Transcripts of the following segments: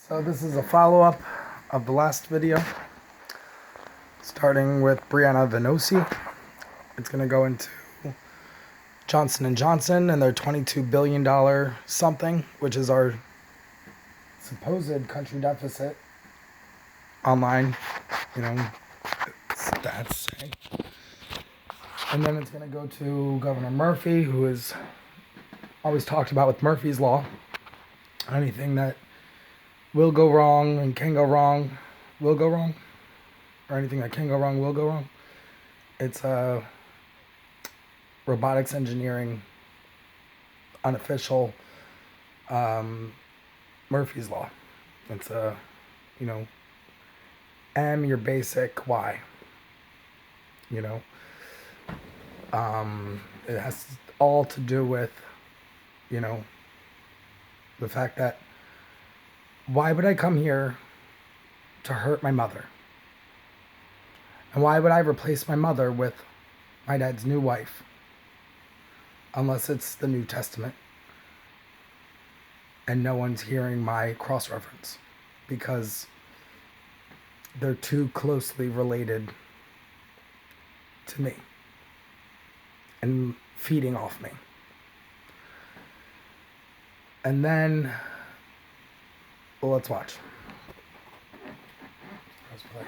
So this is a follow-up of the last video, starting with Brianna Venosi. It's going to go into Johnson & Johnson and their $22 billion something, which is our supposed country deficit. Online, stats say. And then it's going to go to Governor Murphy, who is always talked about with Murphy's Law. Anything that will go wrong and can go wrong will go wrong, or anything that can go wrong will go wrong. It's robotics engineering, unofficial Murphy's Law. It's M, your basic Y. It has all to do with, the fact that why would I come here to hurt my mother? And why would I replace my mother with my dad's new wife? Unless it's the New Testament. And no one's hearing my cross-reference. Because they're too closely related to me. And feeding off me. And then, well, let's watch. Let's play.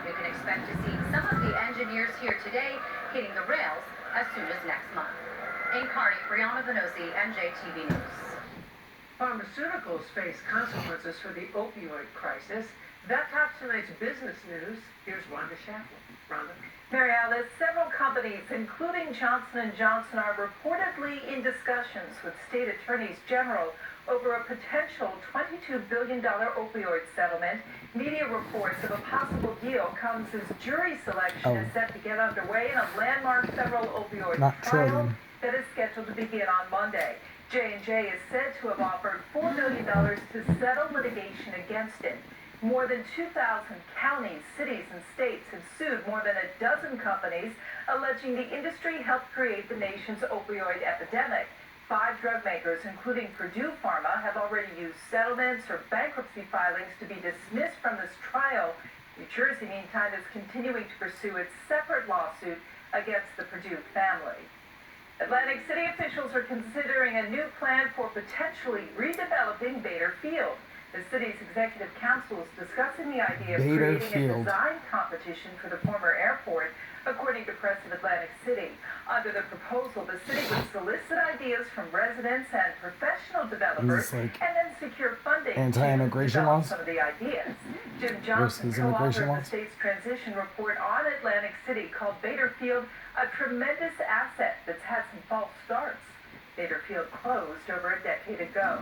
You can expect to see some of the engineers here today hitting the rails as soon as next month. In Kearney, Brianna Venosi, NJTV News. Pharmaceuticals face consequences for the opioid crisis. That tops tonight's business news. Here's Rhonda Shaffer. Rhonda. Mary Alice, several companies, including Johnson & Johnson, are reportedly in discussions with state attorneys general over a potential $22 billion opioid settlement. Media reports of a possible deal comes as jury selection is set to get underway in a landmark federal opioid trial that is scheduled to begin on Monday. J&J is said to have offered $4 million to settle litigation against it. More than 2,000 counties, cities, and states have sued more than a dozen companies, alleging the industry helped create the nation's opioid epidemic. 5 drug makers, including Purdue Pharma, have already used settlements or bankruptcy filings to be dismissed from this trial. New Jersey, meantime, is continuing to pursue its separate lawsuit against the Purdue family. Atlantic City officials are considering a new plan for potentially redeveloping Bader Field. The city's executive council is discussing the idea of creating a design competition for the former airport, according to Press of Atlantic City. Under the proposal, the city would solicit ideas from residents and professional developers and then secure funding anti-immigration to laws. Some of the ideas. Jim Johnson, co-authored the state's transition report on Atlantic City, called Bader Field a tremendous asset that's had some false starts. Bader Field closed over a decade ago.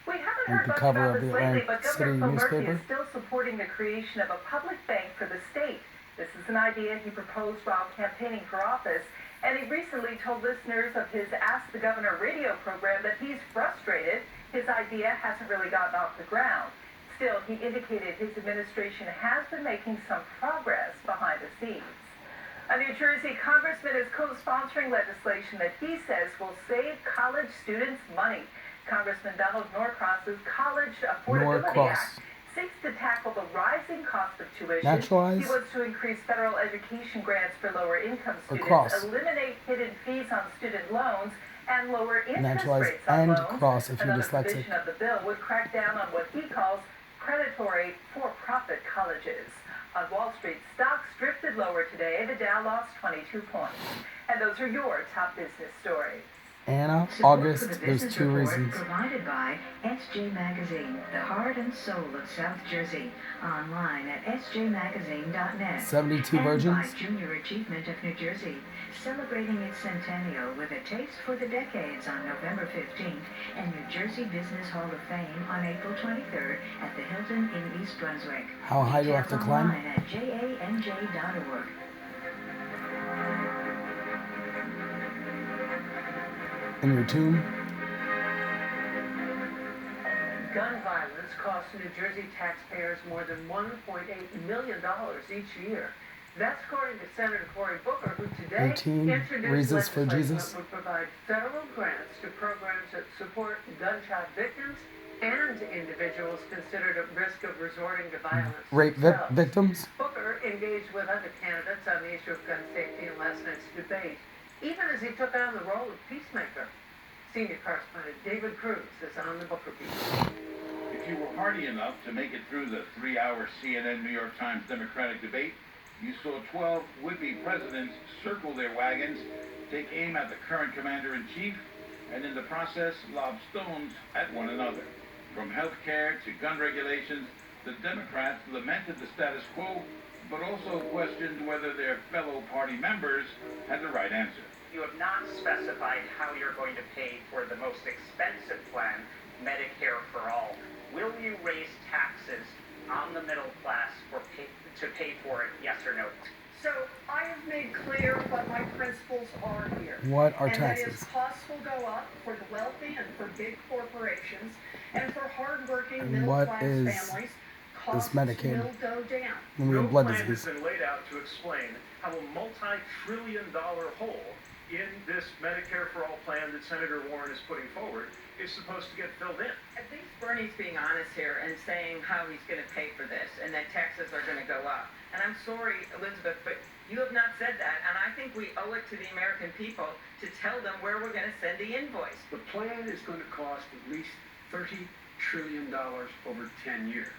We haven't heard much about this lately, but Governor Phil Murphy is still supporting the creation of a public bank for the state. This is an idea he proposed while campaigning for office, and he recently told listeners of his Ask the Governor radio program that he's frustrated. His idea hasn't really gotten off the ground. Still, he indicated his administration has been making some progress behind the scenes. A New Jersey congressman is co-sponsoring legislation that he says will save college students money. Congressman Donald Norcross's College Affordability Act seeks to tackle the rising cost of tuition. He wants to increase federal education grants for lower-income students, eliminate hidden fees on student loans, and lower interest rates on loans. Another provision of the bill would crack down on what he calls predatory for-profit colleges. On Wall Street, stocks drifted lower today. The Dow lost 22 points. And those are your top business stories. Anna, August, there's 2 reasons. Provided by SJ Magazine, the heart and soul of South Jersey. Online at sjmagazine.net. 72 virgins. And by Junior Achievement of New Jersey, celebrating its centennial with a taste for the decades on November 15th and New Jersey Business Hall of Fame on April 23rd at the Hilton in East Brunswick. How high do I have to climb? Online at janj.org. In your tomb. Gun violence costs New Jersey taxpayers more than $1.8 million each year. That's according to Senator Cory Booker, who today 18 introduced Reasons for legislation Jesus. that would provide federal grants to programs that support gunshot victims and individuals considered at risk of resorting to violence Rape themselves. victims. Booker engaged with other candidates on the issue of gun safety in last night's debate, even as he took on the role of peacemaker. Senior correspondent David Cruz is on the Booker beat. If you were hardy enough to make it through the 3-hour CNN New York Times Democratic debate, you saw 12 would-be presidents circle their wagons, take aim at the current commander-in-chief, and in the process lob stones at one another. From health care to gun regulations, the Democrats lamented the status quo, but also questioned whether their fellow party members had the right answer. You have not specified how you're going to pay for the most expensive plan, Medicare for All. Will you raise taxes on the middle class to pay for it, yes or no? So I have made clear what my principles are here. What are and taxes? that is costs will go up for the wealthy and for big corporations, and for hardworking And middle what class is families, costs Medicaid? will go down. When we No have blood plan disease. has been laid out to explain how a multi-trillion-dollar hole in this Medicare for All plan that Senator Warren is putting forward is supposed to get filled in. At least Bernie's being honest here and saying how he's going to pay for this and that taxes are going to go up. And I'm sorry, Elizabeth, but you have not said that. And I think we owe it to the American people to tell them where we're going to send the invoice. The plan is going to cost at least $30 trillion over 10 years.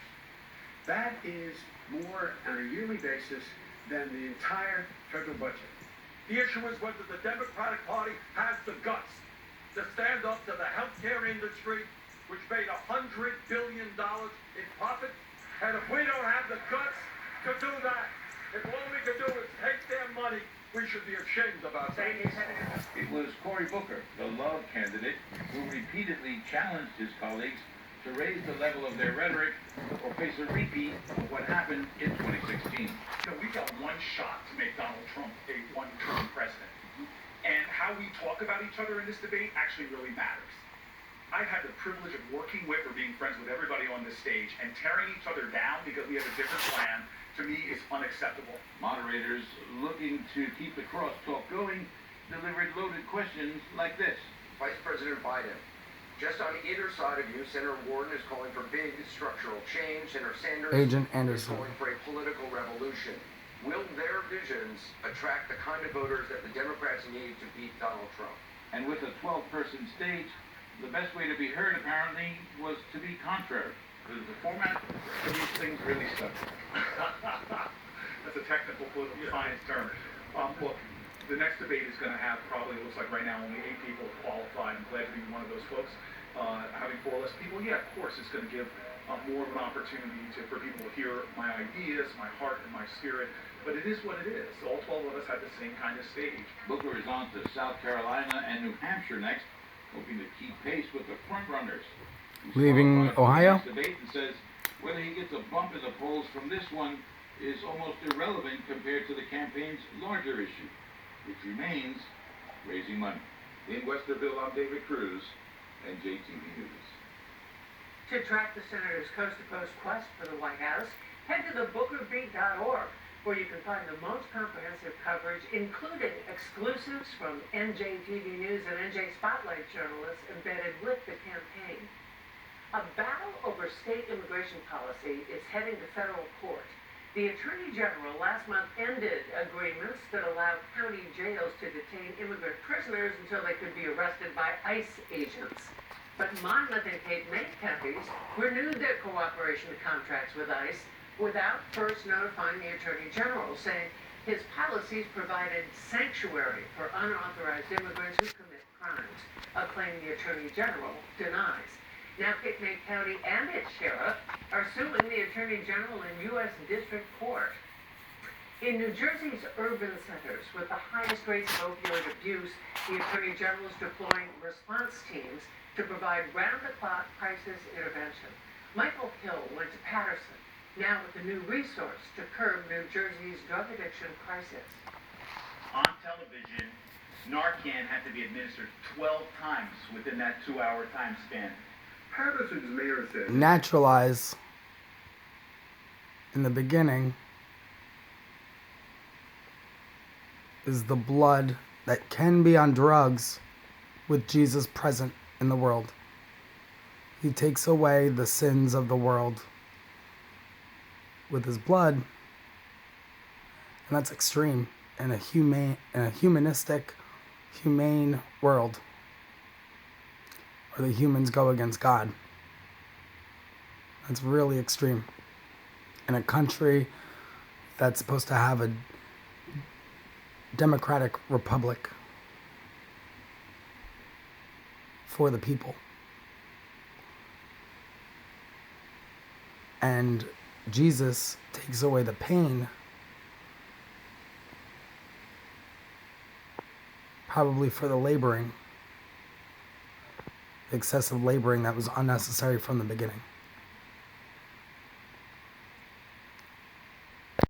That is more on a yearly basis than the entire federal budget. The issue is whether the Democratic Party has the guts to stand up to the healthcare industry, which made $100 billion in profit. And if we don't have the guts to do that, if all we can do is take their money, we should be ashamed of ourselves. It was Cory Booker, the Love candidate, who repeatedly challenged his colleagues to raise the level of their rhetoric or face a repeat of what happened in 2016. We've got one shot to make Donald Trump a one-term president. And how we talk about each other in this debate actually really matters. I've had the privilege of working with or being friends with everybody on this stage, and tearing each other down because we have a different plan, to me, is unacceptable. Moderators looking to keep the crosstalk going delivered loaded questions like this. Vice President Biden, just on either side of you, Senator Warren is calling for big structural change. Senator Sanders Agent is Anderson. calling for a political revolution. Will their visions attract the kind of voters that the Democrats need to beat Donald Trump? And with a 12-person stage, the best way to be heard, apparently, was to be contrary. The format for these things really stuck. That's a technical political science term. Look, the next debate is going to have probably, it looks like right now, only 8 people qualified. I'm glad to be one of those folks. Having 4 less people, yeah, of course, it's going to give more of an opportunity for people to hear my ideas, my heart, and my spirit. But it is what it is. All 12 of us had the same kind of stage. Booker is on to South Carolina and New Hampshire next, hoping to keep pace with the front-runners. Leaving Ohio? Debate and says whether he gets a bump in the polls from this one is almost irrelevant compared to the campaign's larger issue, which remains raising money. In Westerville, I'm David Cruz, and JTV News. To track the senator's coast-to-coast quest for the White House, head to thebookerbeat.org, where you can find the most comprehensive coverage, including exclusives from NJTV News and NJ Spotlight journalists embedded with the campaign. A battle over state immigration policy is heading to federal court. The Attorney General last month ended agreements that allowed county jails to detain immigrant prisoners until they could be arrested by ICE agents. But Monmouth and Cape May counties renewed their cooperation contracts with ICE without first notifying the Attorney General, saying his policies provided sanctuary for unauthorized immigrants who commit crimes, a claim the Attorney General denies. Now Cape May County and its sheriff are suing the Attorney General in U.S. District Court. In New Jersey's urban centers with the highest rates of opioid abuse, the Attorney General is deploying response teams to provide round-the-clock crisis intervention. Michael Hill went to Patterson, now with a new resource to curb New Jersey's drug addiction crisis. On television, Narcan had to be administered 12 times within that 2-hour time span. Patterson's mayor said Naturalize in the beginning is the blood that can be on drugs with Jesus present in the world. He takes away the sins of the world with his blood, and that's extreme in a humanistic, humane world where the humans go against God. That's really extreme. In a country that's supposed to have a democratic republic for the people. And Jesus takes away the pain, probably for the laboring, excessive laboring that was unnecessary from the beginning.